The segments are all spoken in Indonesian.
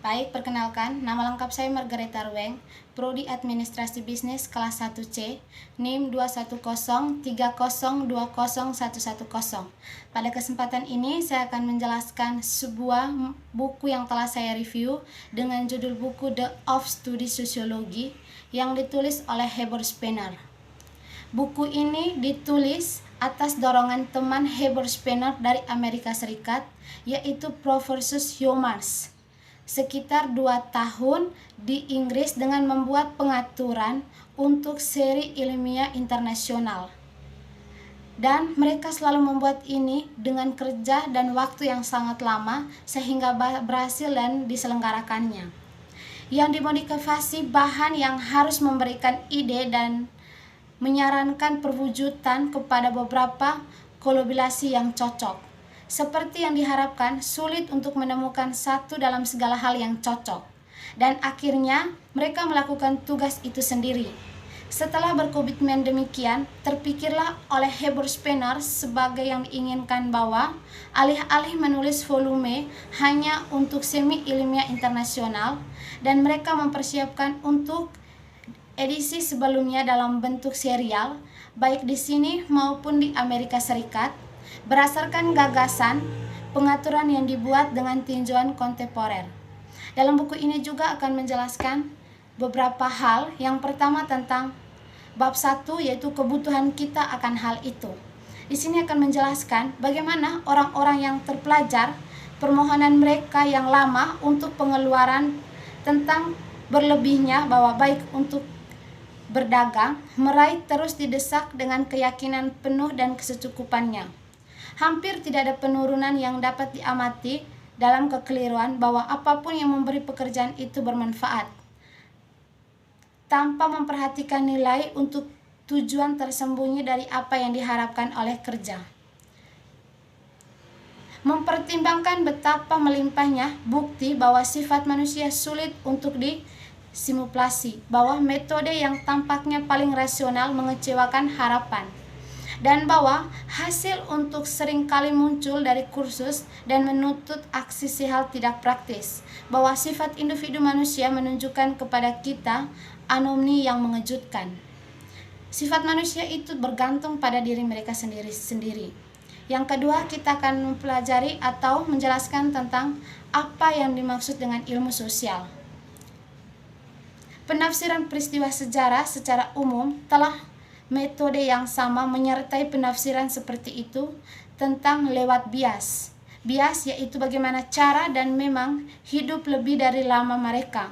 Baik, perkenalkan, nama lengkap saya Margareta Rueng, Prodi Administrasi Bisnis kelas 1C, NIM 21030201110. Pada kesempatan ini saya akan menjelaskan sebuah buku yang telah saya review dengan judul buku The of Study Sociology yang ditulis oleh Heber Spener. Buku ini ditulis atas dorongan teman Heber Spener dari Amerika Serikat, yaitu Profesor Hyomas, sekitar 2 tahun di Inggris dengan membuat pengaturan untuk seri ilmiah internasional. Dan mereka selalu membuat ini dengan kerja dan waktu yang sangat lama sehingga berhasil dan diselenggarakannya. Yang dimodifikasi bahan yang harus memberikan ide dan menyarankan perwujudan kepada beberapa kolaborasi yang cocok. Seperti yang diharapkan, sulit untuk menemukan satu dalam segala hal yang cocok. Dan akhirnya, mereka melakukan tugas itu sendiri. Setelah berkomitmen demikian, terpikirlah oleh Heber Spener sebagai yang diinginkan bahwa alih-alih menulis volume hanya untuk semi ilmiah internasional, dan mereka mempersiapkan untuk edisi sebelumnya dalam bentuk serial, baik di sini maupun di Amerika Serikat, berdasarkan gagasan pengaturan yang dibuat dengan tinjauan kontemporer. Dalam buku ini juga akan menjelaskan beberapa hal. Yang pertama tentang bab 1, yaitu kebutuhan kita akan hal itu. Di sini akan menjelaskan bagaimana orang-orang yang terpelajar permohonan mereka yang lama untuk pengeluaran tentang berlebihnya bahwa baik untuk berdagang, meraih terus didesak dengan keyakinan penuh dan kesecukupannya. Hampir tidak ada penurunan yang dapat diamati dalam kekeliruan bahwa apapun yang memberi pekerjaan itu bermanfaat, tanpa memperhatikan nilai untuk tujuan tersembunyi dari apa yang diharapkan oleh kerja. Mempertimbangkan betapa melimpahnya bukti bahwa sifat manusia sulit untuk disimulasi, bahwa metode yang tampaknya paling rasional mengecewakan harapan, dan bahwa hasil untuk seringkali muncul dari kursus dan menuntut aksi hal tidak praktis, bahwa sifat individu manusia menunjukkan kepada kita anomali yang mengejutkan. Sifat manusia itu bergantung pada diri mereka sendiri-sendiri. Yang kedua, kita akan mempelajari atau menjelaskan tentang apa yang dimaksud dengan ilmu sosial. Penafsiran peristiwa sejarah secara umum telah metode yang sama menyertai penafsiran seperti itu tentang lewat bias. Bias yaitu bagaimana cara dan memang hidup lebih dari lama mereka.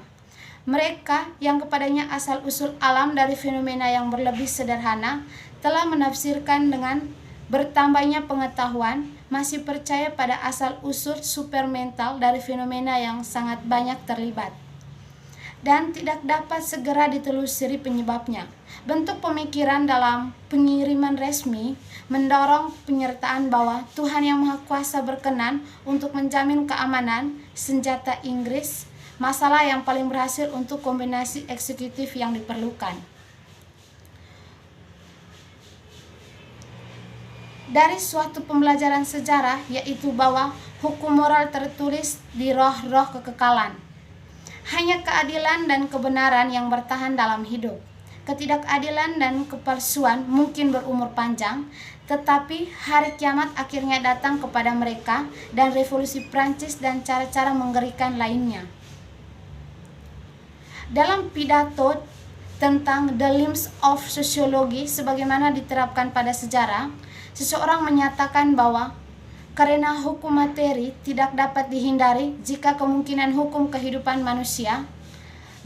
Mereka yang kepadanya asal-usul alam dari fenomena yang berlebih sederhana telah menafsirkan dengan bertambahnya pengetahuan, masih percaya pada asal-usul supermental dari fenomena yang sangat banyak terlibat dan tidak dapat segera ditelusuri penyebabnya. Bentuk pemikiran dalam pengiriman resmi mendorong penyertaan bahwa Tuhan Yang Maha Kuasa berkenan untuk menjamin keamanan senjata Inggris, masalah yang paling berhasil untuk kombinasi eksekutif yang diperlukan. Dari suatu pembelajaran sejarah, yaitu bahwa hukum moral tertulis di roh-roh kekekalan. Hanya keadilan dan kebenaran yang bertahan dalam hidup. Ketidakadilan dan kepalsuan mungkin berumur panjang, tetapi hari kiamat akhirnya datang kepada mereka dan revolusi Prancis dan cara-cara mengerikan lainnya. Dalam pidato tentang The Limbs of Sociology sebagaimana diterapkan pada sejarah, seseorang menyatakan bahwa karena hukum materi tidak dapat dihindari jika kemungkinan hukum kehidupan manusia,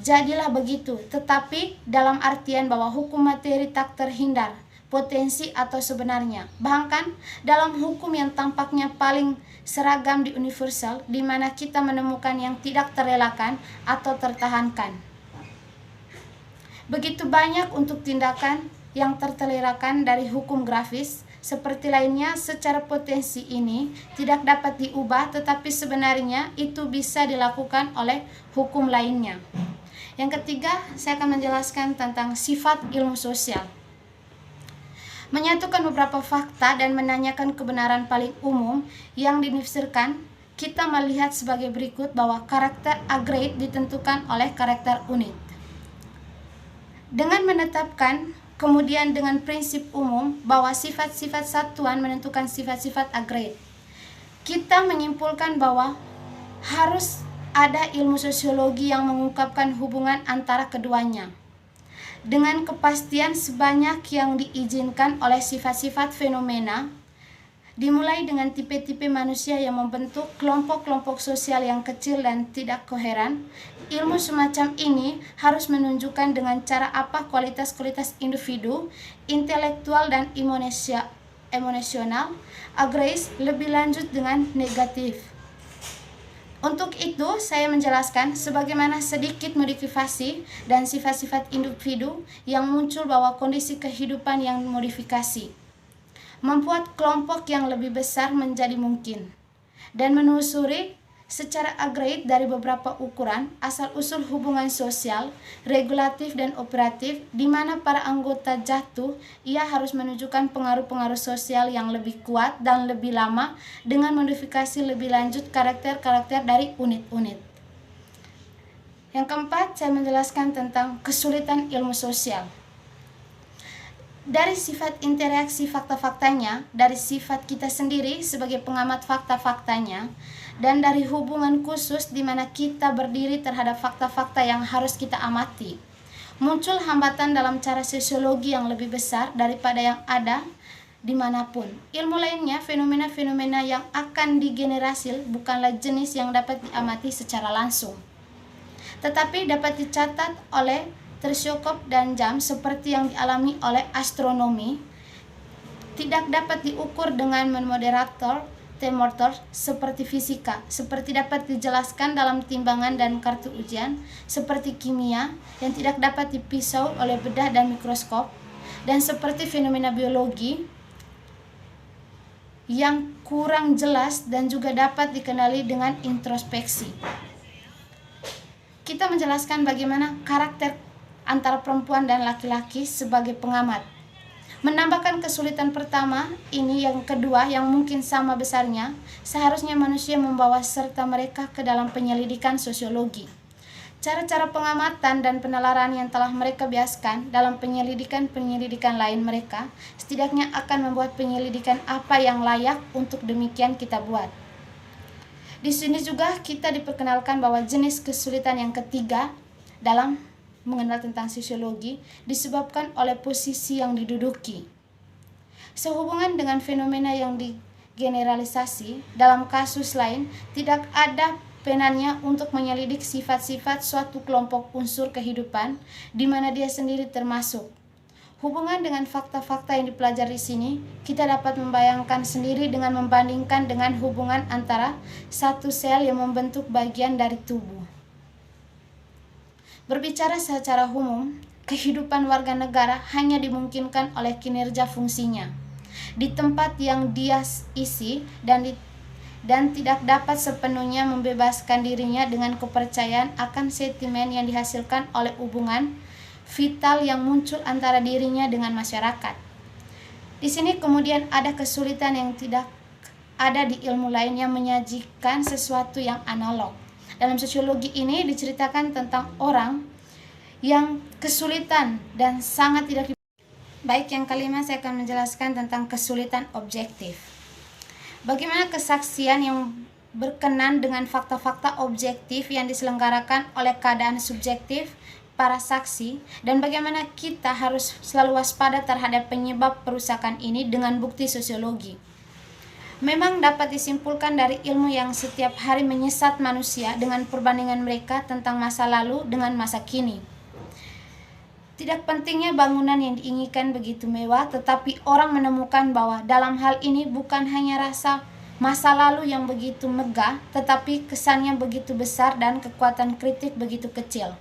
jadilah begitu, tetapi dalam artian bahwa hukum materi tak terhindar, potensi atau sebenarnya. Bahkan dalam hukum yang tampaknya paling seragam di universal, di mana kita menemukan yang tidak terelakkan atau tertahankan. Begitu banyak untuk tindakan yang tertelerakan dari hukum grafis, seperti lainnya secara potensi ini tidak dapat diubah, tetapi sebenarnya itu bisa dilakukan oleh hukum lainnya. Yang ketiga, saya akan menjelaskan tentang sifat ilmu sosial. Menyatukan beberapa fakta dan menanyakan kebenaran paling umum yang dinafsirkan, kita melihat sebagai berikut bahwa karakter agregat ditentukan oleh karakter unit. Dengan menetapkan kemudian dengan prinsip umum bahwa sifat-sifat satuan menentukan sifat-sifat agregat, kita menyimpulkan bahwa harus ada ilmu sosiologi yang mengungkapkan hubungan antara keduanya dengan kepastian sebanyak yang diizinkan oleh sifat-sifat fenomena, dimulai dengan tipe-tipe manusia yang membentuk kelompok-kelompok sosial yang kecil dan tidak koheren. Ilmu semacam ini harus menunjukkan dengan cara apa kualitas-kualitas individu, intelektual dan emosional, agregat lebih lanjut dengan negatif. Untuk itu, saya menjelaskan sebagaimana sedikit modifikasi dan sifat-sifat individu yang muncul bahwa kondisi kehidupan yang modifikasi membuat kelompok yang lebih besar menjadi mungkin, dan menelusuri secara agregat dari beberapa ukuran asal-usul hubungan sosial, regulatif dan operatif di mana para anggota jatuh, ia harus menunjukkan pengaruh-pengaruh sosial yang lebih kuat dan lebih lama dengan modifikasi lebih lanjut karakter-karakter dari unit-unit. Yang keempat, saya menjelaskan tentang kesulitan ilmu sosial. Dari sifat interaksi fakta-faktanya, dari sifat kita sendiri sebagai pengamat fakta-faktanya, dan dari hubungan khusus di mana kita berdiri terhadap fakta-fakta yang harus kita amati, muncul hambatan dalam cara sosiologi yang lebih besar daripada yang ada dimanapun. Ilmu lainnya, fenomena-fenomena yang akan digenerasi bukanlah jenis yang dapat diamati secara langsung, tetapi dapat dicatat oleh teleskop dan jam seperti yang dialami oleh astronomi, tidak dapat diukur dengan moderator thermometer seperti fisika, seperti dapat dijelaskan dalam timbangan dan kartu ujian, seperti kimia yang tidak dapat dipisau oleh bedah dan mikroskop, dan seperti fenomena biologi yang kurang jelas dan juga dapat dikenali dengan introspeksi. Kita menjelaskan bagaimana karakter antara perempuan dan laki-laki sebagai pengamat. Menambahkan kesulitan pertama ini yang kedua yang mungkin sama besarnya, seharusnya manusia membawa serta mereka ke dalam penyelidikan sosiologi. Cara-cara pengamatan dan penalaran yang telah mereka biaskan dalam penyelidikan lain mereka, setidaknya akan membuat penyelidikan apa yang layak untuk demikian kita buat. Di sini juga kita diperkenalkan bahwa jenis kesulitan yang ketiga dalam mengenal tentang sosiologi disebabkan oleh posisi yang diduduki. Sehubungan dengan fenomena yang digeneralisasi, dalam kasus lain tidak ada penanya untuk menyelidik sifat-sifat suatu kelompok unsur kehidupan di mana dia sendiri termasuk. Hubungan dengan fakta-fakta yang dipelajari di sini, kita dapat membayangkan sendiri dengan membandingkan dengan hubungan antara satu sel yang membentuk bagian dari tubuh. Berbicara secara umum, kehidupan warga negara hanya dimungkinkan oleh kinerja fungsinya di tempat yang dia isi dan tidak dapat sepenuhnya membebaskan dirinya dengan kepercayaan akan sentimen yang dihasilkan oleh hubungan vital yang muncul antara dirinya dengan masyarakat. Di sini kemudian ada kesulitan yang tidak ada di ilmu lain yang menyajikan sesuatu yang analog. Dalam sosiologi ini diceritakan tentang orang yang kesulitan dan sangat tidak baik. Yang kelima, saya akan menjelaskan tentang kesulitan objektif. Bagaimana kesaksian yang berkenan dengan fakta-fakta objektif yang diselenggarakan oleh keadaan subjektif para saksi, dan bagaimana kita harus selalu waspada terhadap penyebab perusakan ini dengan bukti sosiologi. Memang dapat disimpulkan dari ilmu yang setiap hari menyesat manusia dengan perbandingan mereka tentang masa lalu dengan masa kini. Tidak pentingnya bangunan yang diinginkan begitu mewah, tetapi orang menemukan bahwa dalam hal ini bukan hanya rasa masa lalu yang begitu megah, tetapi kesannya begitu besar dan kekuatan kritik begitu kecil.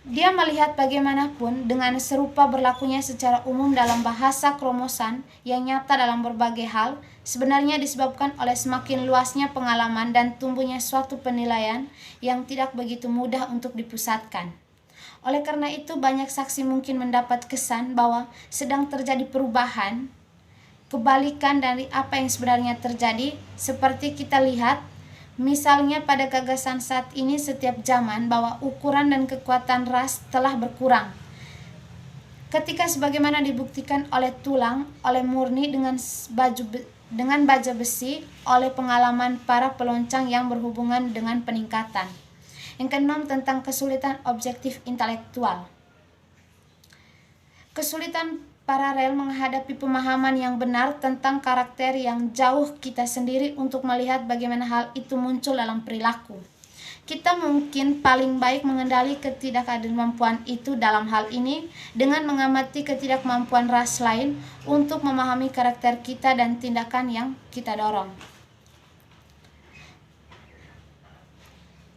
Dia melihat bagaimanapun dengan serupa berlakunya secara umum dalam bahasa kromosan yang nyata dalam berbagai hal, sebenarnya disebabkan oleh semakin luasnya pengalaman dan tumbuhnya suatu penilaian yang tidak begitu mudah untuk dipusatkan. Oleh karena itu, banyak saksi mungkin mendapat kesan bahwa sedang terjadi perubahan kebalikan dari apa yang sebenarnya terjadi. Seperti kita lihat misalnya pada gagasan saat ini setiap zaman bahwa ukuran dan kekuatan ras telah berkurang. Ketika sebagaimana dibuktikan oleh tulang, oleh murni dengan baja besi, oleh pengalaman para peloncang yang berhubungan dengan peningkatan. Yang keenam, tentang kesulitan objektif intelektual. Kesulitan paralel menghadapi pemahaman yang benar tentang karakter yang jauh kita sendiri untuk melihat bagaimana hal itu muncul dalam perilaku. Kita mungkin paling baik mengendali ketidakmampuan itu dalam hal ini dengan mengamati ketidakmampuan ras lain untuk memahami karakter kita dan tindakan yang kita dorong.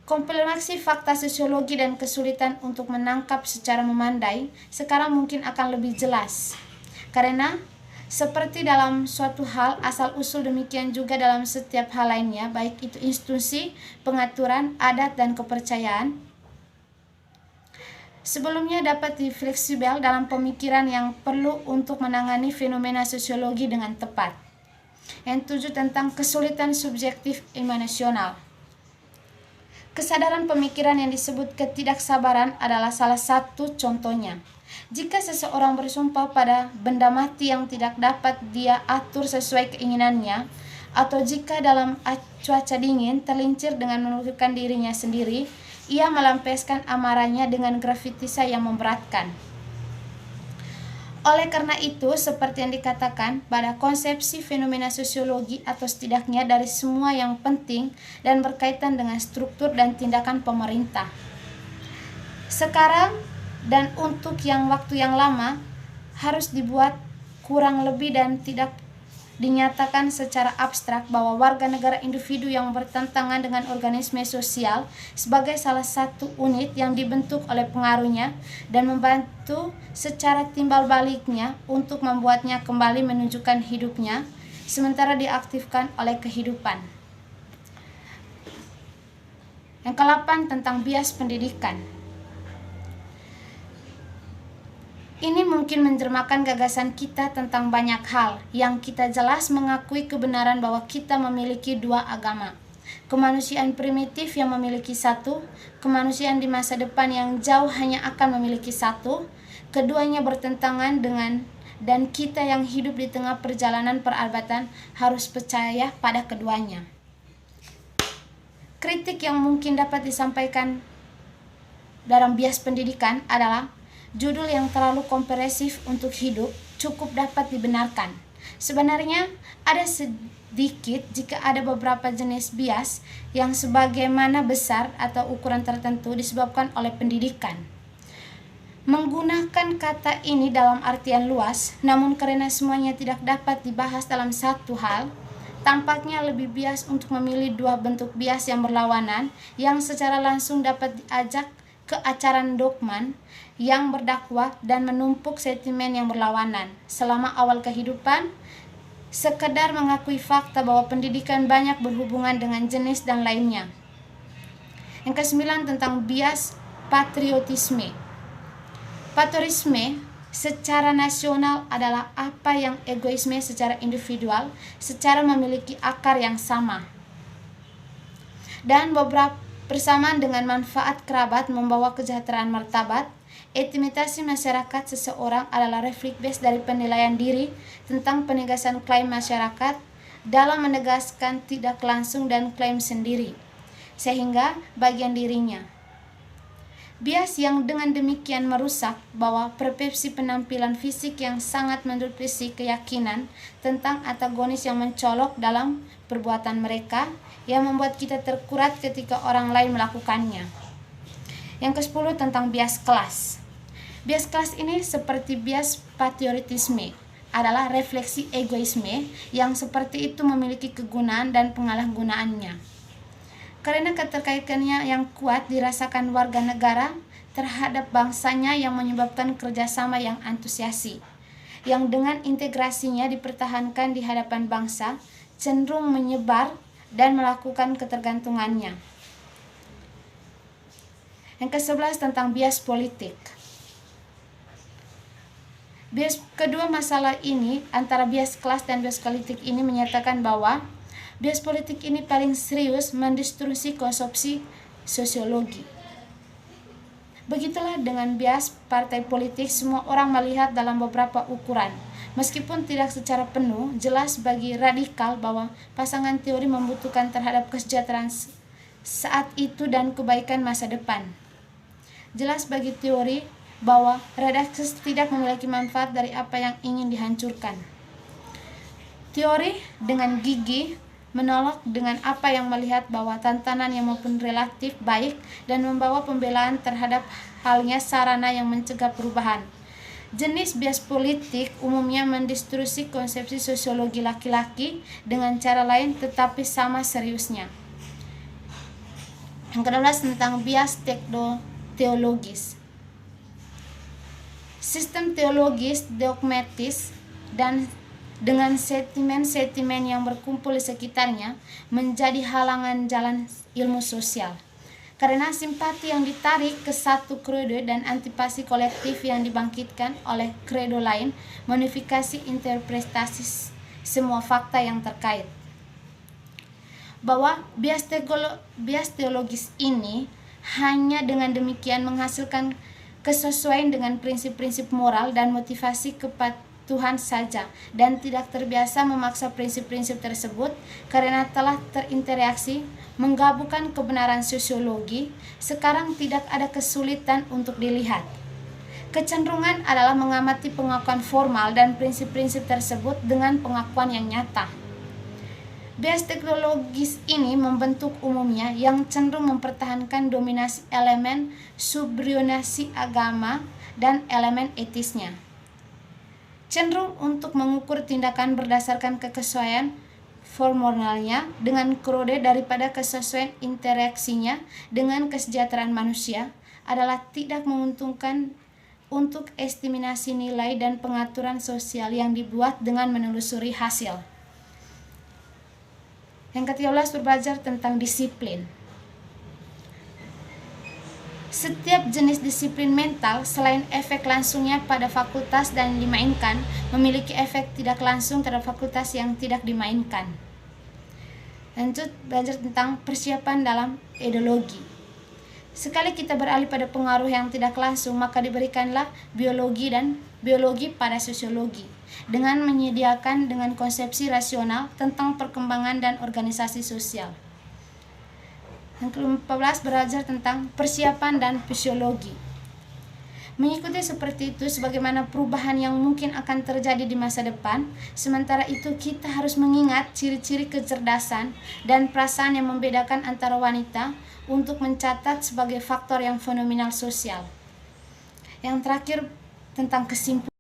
Kompleksi fakta sosiologi dan kesulitan untuk menangkap secara memandai sekarang mungkin akan lebih jelas. Karena seperti dalam suatu hal, asal-usul demikian juga dalam setiap hal lainnya, baik itu institusi, pengaturan, adat, dan kepercayaan. Sebelumnya dapat difleksibel dalam pemikiran yang perlu untuk menangani fenomena sosiologi dengan tepat. Yang 7, tentang kesulitan subjektif emosional. Kesadaran pemikiran yang disebut ketidaksabaran adalah salah satu contohnya. Jika seseorang bersumpah pada benda mati yang tidak dapat dia atur sesuai keinginannya, atau jika dalam cuaca dingin terlincir dengan menundukkan dirinya sendiri, ia melampiaskan amarahnya dengan grafitisa yang memberatkan. Oleh karena itu, seperti yang dikatakan, pada konsepsi fenomena sosiologi atau setidaknya dari semua yang penting dan berkaitan dengan struktur dan tindakan pemerintah. Sekarang dan untuk waktu yang lama harus dibuat kurang lebih dan tidak dinyatakan secara abstrak bahwa warga negara individu yang bertentangan dengan organisme sosial sebagai salah satu unit yang dibentuk oleh pengaruhnya dan membantu secara timbal baliknya untuk membuatnya kembali menunjukkan hidupnya sementara diaktifkan oleh kehidupan. Yang ke-8, tentang bias pendidikan. Ini mungkin menjermakan gagasan kita tentang banyak hal yang kita jelas mengakui kebenaran bahwa kita memiliki dua agama. Kemanusiaan primitif yang memiliki satu, kemanusiaan di masa depan yang jauh hanya akan memiliki satu. Keduanya bertentangan dengan dan kita yang hidup di tengah perjalanan perabatan harus percaya pada keduanya. Kritik yang mungkin dapat disampaikan dalam bias pendidikan adalah judul yang terlalu komprehensif untuk hidup cukup dapat dibenarkan. Sebenarnya ada sedikit jika ada beberapa jenis bias yang sebagaimana besar atau ukuran tertentu disebabkan oleh pendidikan. Menggunakan kata ini dalam artian luas, namun karena semuanya tidak dapat dibahas dalam satu hal, tampaknya lebih bias untuk memilih dua bentuk bias yang berlawanan yang secara langsung dapat diajak ke acaran dogman yang berdakwah dan menumpuk sentimen yang berlawanan. Selama awal kehidupan, sekedar mengakui fakta bahwa pendidikan banyak berhubungan dengan jenis dan lainnya. Yang ke-9, tentang bias patriotisme. Patriotisme secara nasional adalah apa yang egoisme secara individual secara memiliki akar yang sama. Dan beberapa bersamaan dengan manfaat kerabat membawa kesejahteraan martabat, intimidasi masyarakat seseorang adalah refleks base dari penilaian diri tentang penegasan klaim masyarakat dalam menegaskan tidak langsung dan klaim sendiri, sehingga bagian dirinya. Bias yang dengan demikian merusak bahwa persepsi penampilan fisik yang sangat mendominasi keyakinan tentang antagonis yang mencolok dalam perbuatan mereka yang membuat kita terkurat ketika orang lain melakukannya. Yang ke-10, tentang bias kelas. Bias kelas ini seperti bias patriotisme adalah refleksi egoisme yang seperti itu memiliki kegunaan dan penyalahgunaannya. Karena keterkaitannya yang kuat dirasakan warga negara terhadap bangsanya yang menyebabkan kerjasama yang antusiasi, yang dengan integrasinya dipertahankan di hadapan bangsa, cenderung menyebar dan melakukan ketergantungannya. Yang ke-11, tentang bias politik. Kedua masalah ini antara bias kelas dan bias politik ini menyatakan bahwa bias politik ini paling serius mendistorsi konsepsi sosiologi. Begitulah dengan bias partai politik, semua orang melihat dalam beberapa ukuran. Meskipun tidak secara penuh, jelas bagi radikal bahwa pasangan teori membutuhkan terhadap kesejahteraan saat itu dan kebaikan masa depan. Jelas bagi teori bahwa redaksi tidak memiliki manfaat dari apa yang ingin dihancurkan. Teori dengan gigih menolak dengan apa yang melihat bahwa tantangan yang maupun relatif baik dan membawa pembelaan terhadap halnya sarana yang mencegah perubahan. Jenis bias politik umumnya mendistorsi konsepsi sosiologi laki-laki dengan cara lain tetapi sama seriusnya. Yang kedua tentang bias teologis. Sistem teologis dogmatis dan dengan sentimen-sentimen yang berkumpul di sekitarnya menjadi halangan jalan ilmu sosial. Karena simpati yang ditarik ke satu kredo dan antipati kolektif yang dibangkitkan oleh kredo lain modifikasi interpretasi semua fakta yang terkait. Bahwa bias teologis ini hanya dengan demikian menghasilkan kesesuaian dengan prinsip-prinsip moral dan motivasi kepatuhan saja dan tidak terbiasa memaksa prinsip-prinsip tersebut karena telah terinteraksi menggabungkan kebenaran sosiologi. Sekarang tidak ada kesulitan untuk dilihat. Kecenderungan adalah mengamati pengakuan formal dan prinsip-prinsip tersebut dengan pengakuan yang nyata. Bias teknologis ini membentuk umumnya yang cenderung mempertahankan dominasi elemen subordinasi agama dan elemen etisnya. Cenderung untuk mengukur tindakan berdasarkan kesesuaian formalnya dengan krode daripada kesesuaian interaksinya dengan kesejahteraan manusia adalah tidak menguntungkan untuk estimasi nilai dan pengaturan sosial yang dibuat dengan menelusuri hasil. Yang ke-13 belajar tentang disiplin. Setiap jenis disiplin mental selain efek langsungnya pada fakultas dan dimainkan memiliki efek tidak langsung terhadap fakultas yang tidak dimainkan. Lanjut belajar tentang persiapan dalam ideologi. Sekali kita beralih pada pengaruh yang tidak langsung, maka diberikanlah biologi pada sosiologi dengan menyediakan dengan konsepsi rasional tentang perkembangan dan organisasi sosial. Yang ke-14 belajar tentang persiapan dan fisiologi. Mengikuti seperti itu sebagaimana perubahan yang mungkin akan terjadi di masa depan. Sementara itu kita harus mengingat ciri-ciri kecerdasan dan perasaan yang membedakan antara wanita untuk mencatat sebagai faktor yang fenomenal sosial. Yang terakhir tentang kesimpulan.